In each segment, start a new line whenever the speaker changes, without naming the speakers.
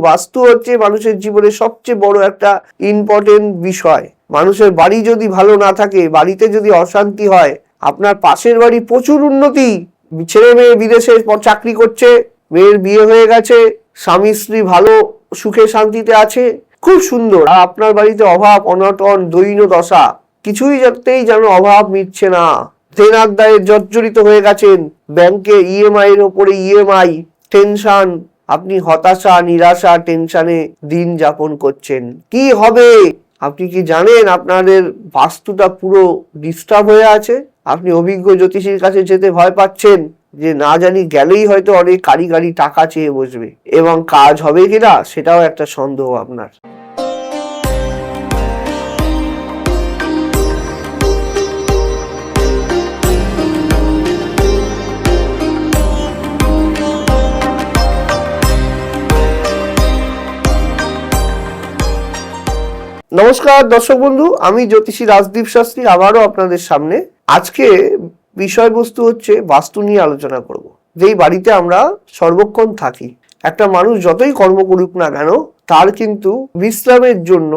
বাস্তু হচ্ছে মানুষের জীবনে সবচেয়ে বড় একটা ইম্পর্টেন্ট বিষয়। মানুষের বাড়ি যদি ভালো না থাকে, বাড়িতে যদি অশান্তি হয়, আপনার পাশের বাড়ি প্রচুর উন্নতি, ছেলে মেয়ে বিদেশে চাকরি করছে, মেয়ের বিয়ে হয়ে গেছে, স্বামী স্ত্রী ভালো সুখে শান্তিতে আছে, খুব সুন্দর। আর আপনার বাড়িতে অভাব অনটন দৈন্য দশা, কিছুই যাতেই যেন অভাব মিটছে না, দেনার দায়ে জর্জরিত হয়ে গেছেন, ব্যাংকে ইএমআই এর উপরে ইএমআই, টেনশন, আপনি হতাশা নিরাশা টেনশনে দিন যাপন করছেন। কি হবে? আপনি কি জানেন আপনাদের বাস্তুটা পুরো ডিস্টার্ব হয়ে আছে? আপনি অভিজ্ঞ জ্যোতিষীর কাছে যেতে ভয় পাচ্ছেন যে না জানি গেলেই হয়তো অনেক কারিগরি টাকা চেয়ে বসবে, এবং কাজ হবে কিনা সেটাও একটা সন্দেহ আপনার। নমস্কার দর্শক বন্ধু, আমি জ্যোতিষী রাজদীপ শাস্ত্রী আবারও আপনাদের সামনে। আজকে বিষয়বস্তু হচ্ছে বাস্তু নিয়ে আলোচনা করব। যেই বাড়িতে আমরা সর্বক্ষণ থাকি, একটা মানুষ যতই কর্ম করুক না কেন, তার কিন্তু বিশ্রামের জন্য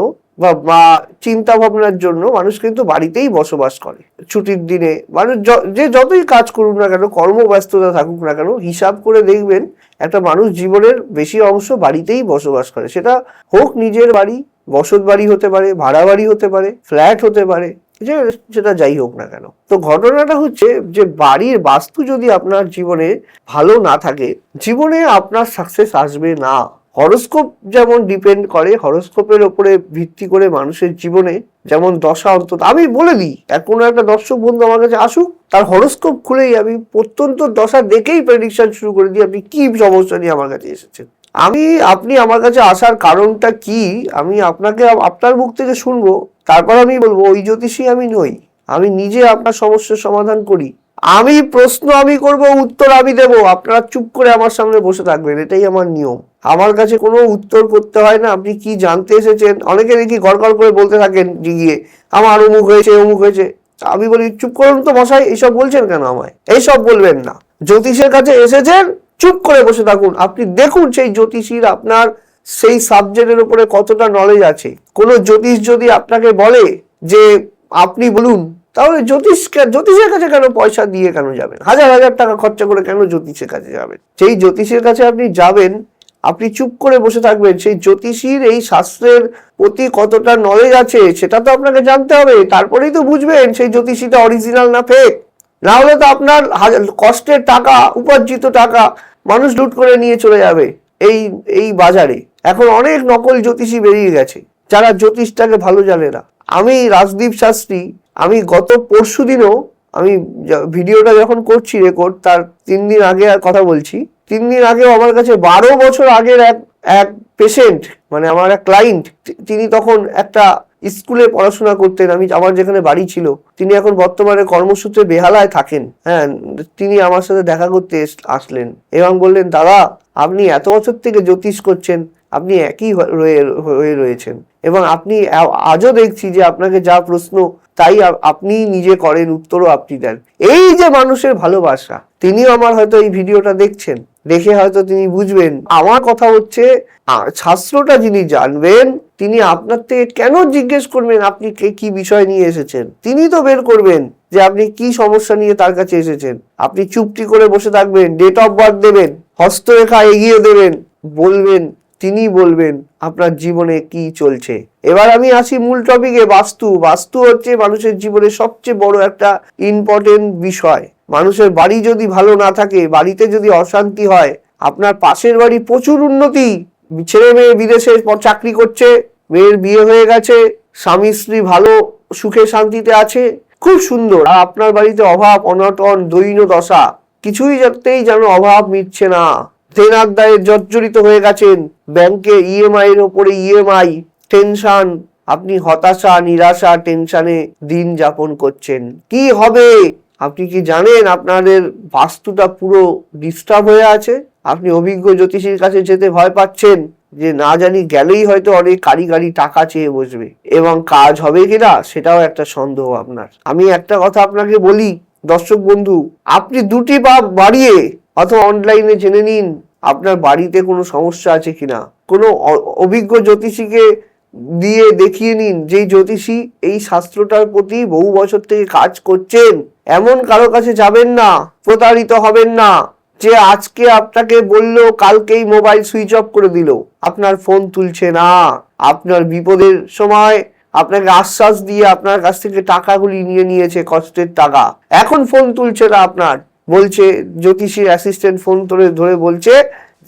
বা চিন্তা ভাবনার জন্য মানুষ কিন্তু বাড়িতেই বসবাস করে। ছুটির দিনে মানুষ যে যতই কাজ করুক না কেন, কর্মব্যস্ততা থাকুক না কেন, হিসাব করে দেখবেন একটা মানুষ জীবনের বেশি অংশ বাড়িতেই বসবাস করে। সেটা হোক নিজের বাড়ি, বসত বাড়ি হতে পারে, ভাড়া বাড়ি হতে পারে, ফ্ল্যাট হতে পারে, সেটা যাই হোক না কেন। তো ঘটনাটা হচ্ছে যে বাড়ির বাস্তু যদি আপনার জীবনে ভালো না থাকে, জীবনে আপনার সাকসেস আসবে না। হরোস্কোপ যেমন ডিপেন্ড করে, হরোস্কোপের উপরে ভিত্তি করে মানুষের জীবনে যেমন দশা, অন্তত আমি বলে দিই, কোনো একটা দর্শক বন্ধু আমার কাছে আসুক, তার হরোস্কোপ খুলেই আমি প্রত্যন্ত দশা দেখেই প্রেডিকশন শুরু করে দিই আপনি কি সমস্যা নিয়ে আমার কাছে এসেছেন। আপনি আমার কাছে আসার কারণটা কি, আমি আপনাকে আপনার মুখ থেকে শুনবো, তারপর আমি বলবো ওই জ্যোতিষী আমি নই, আমি নিজে আপনার সমস্যার সমাধান করি। আমি প্রশ্ন আমি করব, উত্তর আমি দেব, আপনারা চুপ করে আমার সামনে বসে থাকবেন, এটাই আমার নিয়ম। আমার কাছে কোনো উত্তর করতে হয় না। আপনি কি জানতে এসেছেন? অনেকে দেখি গড়গড় করে বলতে থাকেন গিয়ে, আমার অমুক হয়েছে অমুক হয়েছে। আমি বলি চুপ করুন তো মশাই, এইসব বলছেন কেন আমায়? এইসব বলবেন না। জ্যোতিষের কাছে এসেছেন, চুপ করে বসে থাকুন। আপনি দেখুন সেই জ্যোতিষীর আপনার সেই সাবজেক্টের উপরে কতটা নলেজ আছে। কোনো জ্যোতিষ যদি আপনাকে বলে যে আপনি বলুন, তাহলে জ্যোতিষের কাছে কেন পয়সা দিয়ে কেন যাবেন? হাজার হাজার টাকা খরচা করে কেন জ্যোতিষের কাছে যাবেন? সেই জ্যোতিষের কাছে আপনি যাবেন, আপনি চুপ করে বসে থাকবেন। সেই জ্যোতিষীর এই শাস্ত্রের প্রতি কতটা নলেজ আছে সেটা তো আপনাকে জানতে হবে, তারপরেই তো বুঝবেন সেই জ্যোতিষীটা অরিজিনাল না ফেক। না হলে তো আপনার কষ্টের টাকা, উপার্জিত টাকা মানুষ লুট করে নিয়ে চলে যাবে। এই বাজারে এখন অনেক নকল জ্যোতিষী বেরিয়ে গেছে, যারা জ্যোতিষটাকে ভালো জানে না। আমি রাজদীপ শাস্ত্রী, আমি গত পরশু দিনও, আমি ভিডিওটা যখন করছি রেকর্ড, তার 3 দিন আগে আর কথা বলছি, 3 দিন আগেও আমার কাছে 12 বছর আগের এক পেশেন্ট, মানে আমার এক ক্লায়েন্ট, তিনি তখন একটা স্কুলে পড়াশোনা করতেন, আমার যেখানে বাড়ি ছিল। তিনি এখন বর্তমানে কর্মসূত্রে বেহালায় থাকেন। হ্যাঁ, তিনি আমার সাথে দেখা করতে আসলেন এবং বললেন, দাদা আপনি এত বছর থেকে জ্যোতিষ করছেন, আপনি একই হয়ে রয়েছেন, এবং আপনি আজও দেখছি যে আপনাকে যা প্রশ্ন তাই আপনি নিজে করেন, উত্তরও আপনি দেন। এই যে মানুষের ভালোবাসা, তিনিও আমার হয়তো এই ভিডিওটা দেখছেন, দেখে হয়তো তিনি বুঝবেন। আমার কথা হচ্ছে, শাস্ত্রটা যিনি জানবেন তিনি আপনার থেকে কেন জিজ্ঞেস করবেন আপনি কি বিষয় নিয়ে এসেছেন? তিনি তো বের করবেন যে আপনি কি সমস্যা নিয়ে তার কাছে এসেছেন। আপনি চুপটি করে বসে থাকবেন, ডেট অফ বার্থ দেবেন, হস্তরেখা এগিয়ে দেবেন, বলবেন, তিনি বলবেন আপনার জীবনে কি চলছে। এবার আমি আসি মূল টপিকে। বাস্তু হচ্ছে মানুষের জীবনে সবচেয়ে বড় একটা ইম্পর্টেন্ট বিষয়। মানুষের বাড়ি যদি ভালো না থাকে, বাড়িতে যদি অশান্তি হয়, আপনার পাশের বাড়ি প্রচুর উন্নতি, ছেলে মেয়ে বিদেশে চাকরি করছে, মেয়ের বিয়ে হয়ে গেছে, স্বামী স্ত্রী ভালো সুখে শান্তিতে আছে, খুব সুন্দর। আর আপনার বাড়িতে অভাব অনটন দৈন্য দশা, কিছুই যাতেই যেন অভাব মিটছে না, দেনার দায়ে জর্জরিত হয়ে গেছেন, ব্যাংকে ইএমআই এর উপরে ইএমআই, টেনশন, আপনি হতাশা নিরাশা টেনশনে দিন যাপন করছেন। কি হবে? আপনি কি জানেন আপনাদের বাস্তুটা পুরো ডিস্টার্ব হয়ে আছে? আপনি অভিজ্ঞ জ্যোতিষীর কাছে যেতে ভয় পাচ্ছেন যে না জানি গেলেই হয়তো অনেক কারিগরি টাকা চেয়ে বসবে, এবং কাজ হবে কিনা সেটাও একটা সন্দেহ আপনার। আমি একটা কথা আপনাকে বলি দর্শক বন্ধু, আপনি 2টি পা বাড়িয়ে অথবা অনলাইনে জেনে নিন আপনার বাড়িতে কোনো সমস্যা আছে কিনা। কোনো অভিজ্ঞ জ্যোতিষীকে দিয়ে দেখিয়ে নিন, যেই জ্যোতিষী এই শাস্ত্রটার প্রতি বহু বছর থেকে কাজ করছেন। এমন কারো কাছে যাবেন না, প্রতারিত হবেন না যে আজকে আপনাকে বললো কালকেই মোবাইল সুইচ অফ করে দিল, আপনার ফোন তুলছে না, আপনার বিপদের সময় আপনাকে আশ্বাস দিয়ে আপনার কাছ থেকে টাকাগুলি নিয়ে নিয়েছে, কষ্টের টাকা, এখন ফোন তুলছে না আপনার, বলছে জ্যোতিষীর অ্যাসিস্ট্যান্ট ফোন ধরে বলছে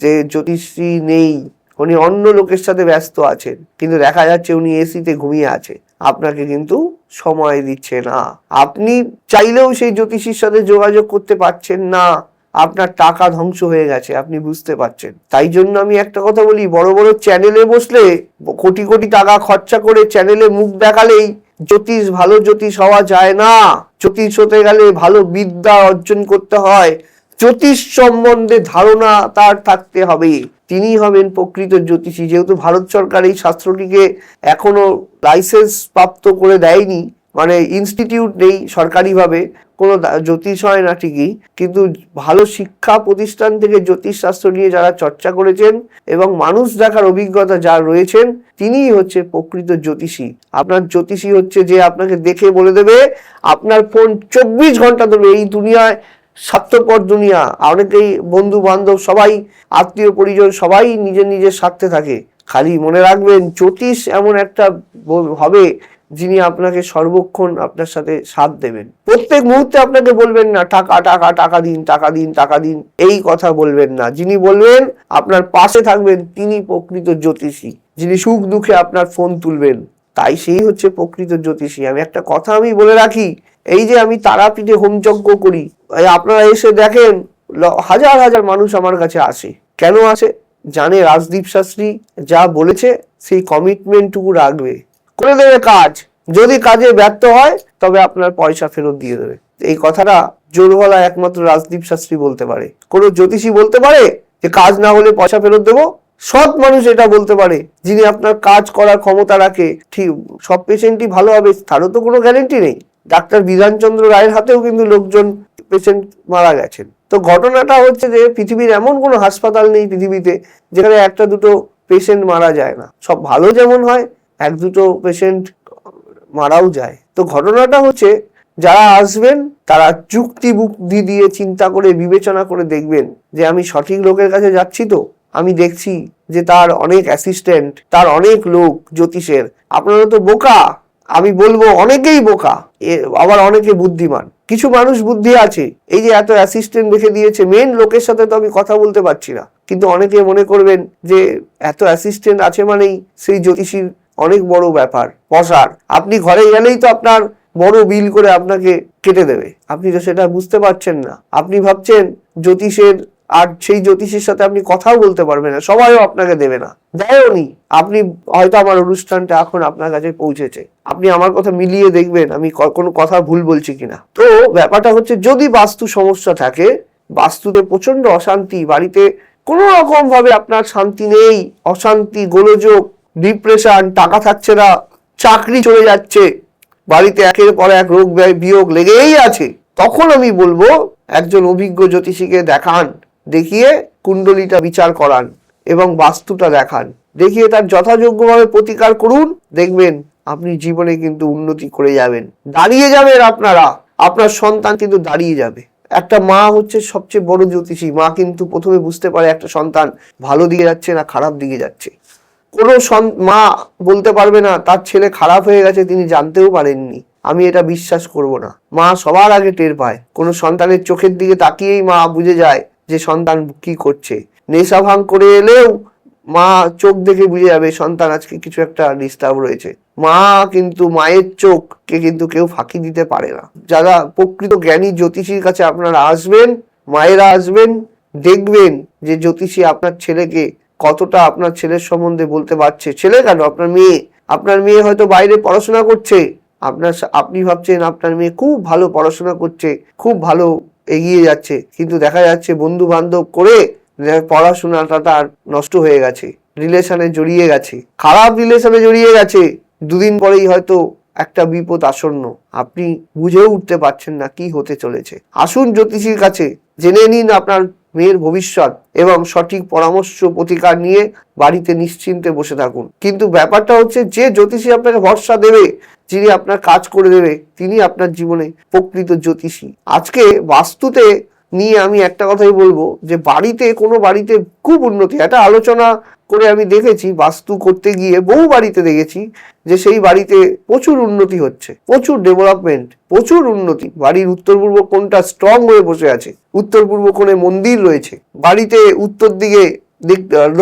যে জ্যোতিষী নেই, উনি অন্য লোকের সাথে ব্যস্ত আছেন, কিন্তু দেখা যাচ্ছে উনি এসিতে ঘুমিয়ে আছে, আপনাকে কিন্তু সময় দিচ্ছে না, আপনি চাইলেও সেই জ্যোতিষীর সাথে যোগাযোগ করতে পারছেন না, আপনার টাকা ধ্বংস হয়ে গেছে, আপনি বুঝতে পারছেন। তাই জন্য আমি একটা কথা বলি, বড় বড় চ্যানেলে বসলে কোটি কোটি টাকা খরচা করে চ্যানেলে মুখ দেখালেই ভালো জ্যোতিষ হওয়া যায় না। জ্যোতিষ হতে গেলে ভালো বিদ্যা অর্জন করতে হয়, জ্যোতিষ সম্বন্ধে ধারণা তার থাকতে হবে, তিনি হবেন প্রকৃত জ্যোতিষী। যেহেতু ভারত সরকার এই শাস্ত্রটিকে এখনো লাইসেন্স প্রাপ্ত করে দেয়নি, মানে ইনস্টিটিউট নেই সরকারিভাবে, কোনো জ্যোতিষ হয় না ঠিকই, কিন্তু ভালো শিক্ষা প্রতিষ্ঠান থেকে জ্যোতিষ শাস্ত্র নিয়ে যারা চর্চা করেছেন এবং মানুষ দেখার অভিজ্ঞতা যার রয়েছেন, তিনিই হচ্ছে প্রকৃত জ্যোতিষী। আপনার জ্যোতিষী হচ্ছে যে আপনাকে দেখে বলে দেবে আপনার ফোন 24 ঘন্টা ধরে, এই দুনিয়ায় স্বার্থপর দুনিয়া, অনেকেই বন্ধু বান্ধব সবাই আত্মীয় পরিজন সবাই নিজের নিজের স্বার্থে থাকে, খালি মনে রাখবেন জ্যোতিষ এমন একটা হবে যিনি আপনাকে সর্বক্ষণ আপনার সাথে সাথ দেবেন, প্রত্যেক মুহূর্তে আপনাকে বলবেন না টাকা টাকা টাকা দিন টাকা দিন টাকা দিন, এই কথা বলবেন না, যিনি বলবেন আপনার পাশে থাকবেন তিনি প্রকৃত জ্যোতিষী, যিনি সুখ দুঃখে আপনার ফোন তুলবেন, তাই সেই হচ্ছে প্রকৃত জ্যোতিষী। আমি একটা কথা আমি বলে রাখি, এই যে আমি তারাপীঠে হোমযজ্ঞ করি, আপনারা এসে দেখেন হাজার হাজার মানুষ আমার কাছে আসে, কেন আসে? জানে রাজদীপ শাস্ত্রী যা বলেছে সেই কমিটমেন্টটুকু রাখবে, করে দেবে কাজ, যদি কাজে ব্যর্থ হয় তবে আপনার পয়সা ফেরত দিয়ে দেবে। এই কথাটা জোর গলা একমাত্র রাজদীপ শাস্ত্রী বলতে পারে, কোনো জ্যোতিষী বলতে পারে যে কাজ না হলে পয়সা ফেরত দেবো? সৎ মানুষ এটা বলতে পারে, যিনি আপনার কাজ করার ক্ষমতা রাখে। ঠিক সব পেশেন্টই ভালো হবে তারও তো কোনো গ্যারেন্টি নেই, ডাক্তার বিধানচন্দ্র রায়ের হাতেও কিন্তু লোকজন পেশেন্ট মারা গেছেন। তো ঘটনাটা হচ্ছে যে পৃথিবীর এমন কোনো হাসপাতাল নেই পৃথিবীতে যেখানে একটা দুটো পেশেন্ট মারা যায় না, সব ভালো যেমন হয় এক দুটো পেশেন্ট মারাও যায়। তো ঘটনাটা হচ্ছে যারা আসবেন তারা যুক্তি বুদ্ধি দিয়ে চিন্তা করে বিবেচনা করে দেখবেন যে আমি সঠিক লোকের কাছে যাচ্ছি, তো আমি দেখছি যে তার অনেক অ্যাসিস্ট্যান্ট, তার অনেক লোক জ্যোতিষের, আপনারা তো বোকা, আমি বলবো অনেকেই বোকা, আবার অনেকে বুদ্ধিমান, কিছু মানুষ বুদ্ধি আছে, এই যে এত অ্যাসিস্ট্যান্ট রেখে দিয়েছে, মেন লোকের সাথে তো আমি কথা বলতে পারছি না, কিন্তু অনেকে মনে করবেন যে এত অ্যাসিস্ট্যান্ট আছে মানেই সেই জ্যোতিষীর অনেক বড় ব্যাপার পসার, আপনি ঘরে গেলেই তো আপনার বড় বিল করে আপনাকে কেটে দেবে, আপনি তো সেটা বুঝতে পারছেন না, আপনি ভাবছেন জ্যোতিষের, আর সেই জ্যোতিষীর সাথে আপনি কথাও বলতে পারবেন না, সবাইও আপনাকে দেবে না, দেয়নি, আপনি হয়তো আমার অনুষ্ঠানটা এখন আপনার কাছে পৌঁছেছে, আপনি আমার কথা মিলিয়ে দেখবেন আমি কোনো কথা ভুল বলছি কিনা। তো ব্যাপারটা হচ্ছে যদি বাস্তু সমস্যা থাকে, বাস্তুতে প্রচন্ড অশান্তি, বাড়িতে কোনো রকম ভাবে আপনার শান্তি নেই, অশান্তি, গোলযোগ, ডিপ্রেশন, টাকা থাকছে না, চাকরি চলে যাচ্ছে, বাড়িতে একের পর এক রোগ বিয়োগ লেগেই আছে, তখন আমি বলবো একজন অভিজ্ঞ জ্যোতিষীকে দেখান, দেখিয়ে কুণ্ডলিটা বিচার করান এবং বাস্তুটা দেখান, দেখিয়ে তার যথাযোগ্যভাবে প্রতিকার করুন, দেখবেন আপনি জীবনে কিন্তু উন্নতি করে যাবেন, দাঁড়িয়ে যাবেন, আপনার সন্তান কিন্তু দাঁড়িয়ে যাবে। একটা মা হচ্ছে সবচেয়ে বড় জ্যোতিষী, মা কিন্তু প্রথমে বুঝতে পারে একটা সন্তান ভালো দিকে যাচ্ছে না খারাপ দিকে যাচ্ছে, কোনো মা বলতে পারবে না তার ছেলে খারাপ হয়ে গেছে তিনি জানতেও পারেননি, আমি এটা বিশ্বাস করব না, মা সবার আগে টের পায়, কোনো সন্তানের চোখের দিকে তাকিয়েই মা বুঝে যায় যে সন্তান কি করছে, নেশা ভাঙ করে এলেও মা চোখ দেখে বুঝে যাবে সন্তান আজকে কিছু একটা ডিস্টার্ব রয়েছে, মা কিন্তু মায়ের চোখকে কিন্তু কেউ ফাঁকি দিতে পারে না। যারা প্রকৃত জ্ঞানী জ্যোতিষীর কাছে আপনারা আসবেন, মায়েরা আসবেন, দেখবেন যে জ্যোতিষী আপনার ছেলেকে কতটা আপনার ছেলের সম্বন্ধে বলতে পারছে, ছেলে কেন আপনার মেয়ে হয়তো বাইরে পড়াশোনা করছে, আপনি ভাবছেন আপনার মেয়ে খুব ভালো পড়াশোনা করছে, খুব ভালো এগিয়ে যাচ্ছে, কিন্তু দেখা যাচ্ছে বন্ধু বান্ধব করে পড়াশোনাটা তার নষ্ট হয়ে গেছে, রিলেশনে জড়িয়ে গেছে, খারাপ রিলেশনে জড়িয়ে গেছে, দুদিন পরেই হয়তো একটা বিপদ আসন্ন, আপনি বুঝেও উঠতে পারছেন না কি হতে চলেছে। আসুন জ্যোতিষীর কাছে, জেনে নিন আপনার মেয়ের ভবিষ্যৎ এবং সঠিক পরামর্শ প্রতিকার নিয়ে বাড়িতে নিশ্চিন্তে বসে থাকুন। কিন্তু ব্যাপারটা হচ্ছে, যে জ্যোতিষী আপনাকে ভরসা দেবে, যিনি আপনার কাজ করে দেবে, তিনি আপনার জীবনে প্রকৃত জ্যোতিষী। আজকে বাস্তুতে নিয়ে আমি একটা কথাই বলবো, যে কোনো বাড়িতে খুব উন্নতি, একটা আলোচনা করে আমি দেখেছি, বাস্তু করতে গিয়ে বহু বাড়িতে দেখেছি যে সেই বাড়িতে প্রচুর উন্নতি হচ্ছে, প্রচুর ডেভেলপমেন্ট, প্রচুর উন্নতি। বাড়ির উত্তর পূর্ব কোণটা স্ট্রং হয়ে বসে আছে, উত্তর পূর্ব কোণে মন্দির রয়েছে, বাড়িতে উত্তর দিকে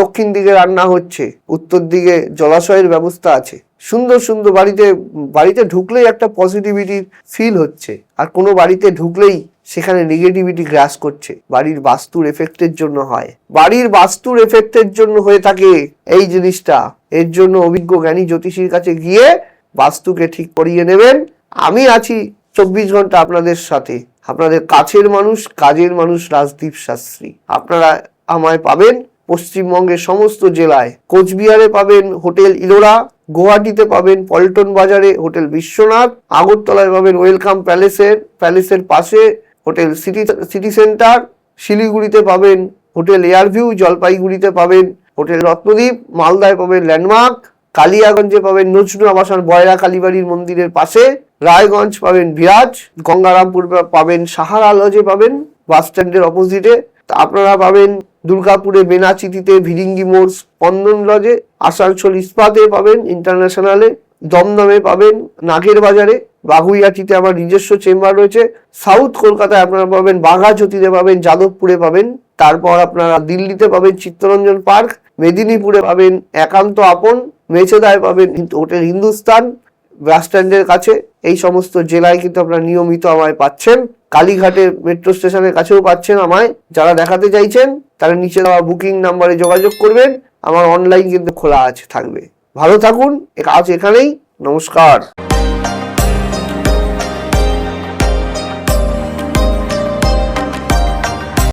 দক্ষিণ দিকে রান্না হচ্ছে, উত্তর দিকে জলাশয়ের ব্যবস্থা আছে, সুন্দর সুন্দর। বাড়িতে ঢুকলেই একটা পজিটিভিটি ফিল হচ্ছে, আর কোনো বাড়িতে ঢুকলেই সেখানে নেগেটিভিটি গ্রাস করছে। বাড়ির বাস্তুর এফেক্টের জন্য হয়, বাড়ির বাস্তুর এফেক্টের জন্য হয়ে থাকে এই জিনিসটা। এর জন্য অভিজ্ঞ জ্ঞানী জ্যোতিষীর কাছে গিয়ে বাস্তুকে ঠিক করিয়ে নেবেন। আমি আছি 24 ঘন্টা আপনাদের সাথে, আপনাদের কাছের মানুষ, কাজের মানুষ, রাজদীপ শাস্ত্রী। আপনারা আমায় পাবেন পশ্চিমবঙ্গের সমস্ত জেলায়। কোচবিহারে পাবেন হোটেল ইলোরা, গুয়াহাটিতে পাবেন পল্টন বাজারে হোটেল বিশ্বনাথ, আগরতলায় পাবেন ওয়েলকাম প্যালেসের পাশে হোটেল সিটি সেন্টার, শিলিগুড়িতে পাবেন হোটেল এয়ারভিউ, জলপাইগুড়িতে পাবেন হোটেল রত্নদ্বীপ, মালদায় পাবেন ল্যান্ডমার্ক, কালিয়াগঞ্জে পাবেন নজরুল আবাসন বয়রা কালীবাড়ির মন্দিরের পাশে, রায়গঞ্জ পাবেন বিরাজ, গঙ্গারামপুর পাবেন সাহারা লজে পাবেন বাস স্ট্যান্ডের অপোজিটে। আপনারা পাবেন দুর্গাপুরে বেনাচিতিতে ভিরিঙ্গি মোড় স্পন্দন লজে, আসানসোল ইস্পাতে পাবেন ইন্টারন্যাশনালে, দমদমে পাবেন নাগের বাজারে, বাগুইয়াটিতে আমার নিজস্ব চেম্বার রয়েছে, সাউথ কলকাতায় আপনারা পাবেন বাঘাযতীতে পাবেন, যাদবপুরে পাবেন, তারপর আপনারা দিল্লিতে পাবেন চিত্তরঞ্জন পার্ক, মেদিনীপুরে পাবেন একান্ত আপন, মেচেদায় পাবেন হোটেল হিন্দুস্তান বাস স্ট্যান্ডের কাছে। এই সমস্ত জেলায় কিন্তু আপনারা নিয়মিত আমায় পাচ্ছেন। কালীঘাটের মেট্রো স্টেশনের কাছেও পাচ্ছেন আমায়। যারা দেখাতে চাইছেন তারা নিচে দেওয়া বুকিং নাম্বারে যোগাযোগ করবেন। আমার অনলাইন কিন্তু খোলা থাকবে। ভালো থাকুন, আজ এখানেই, নমস্কার।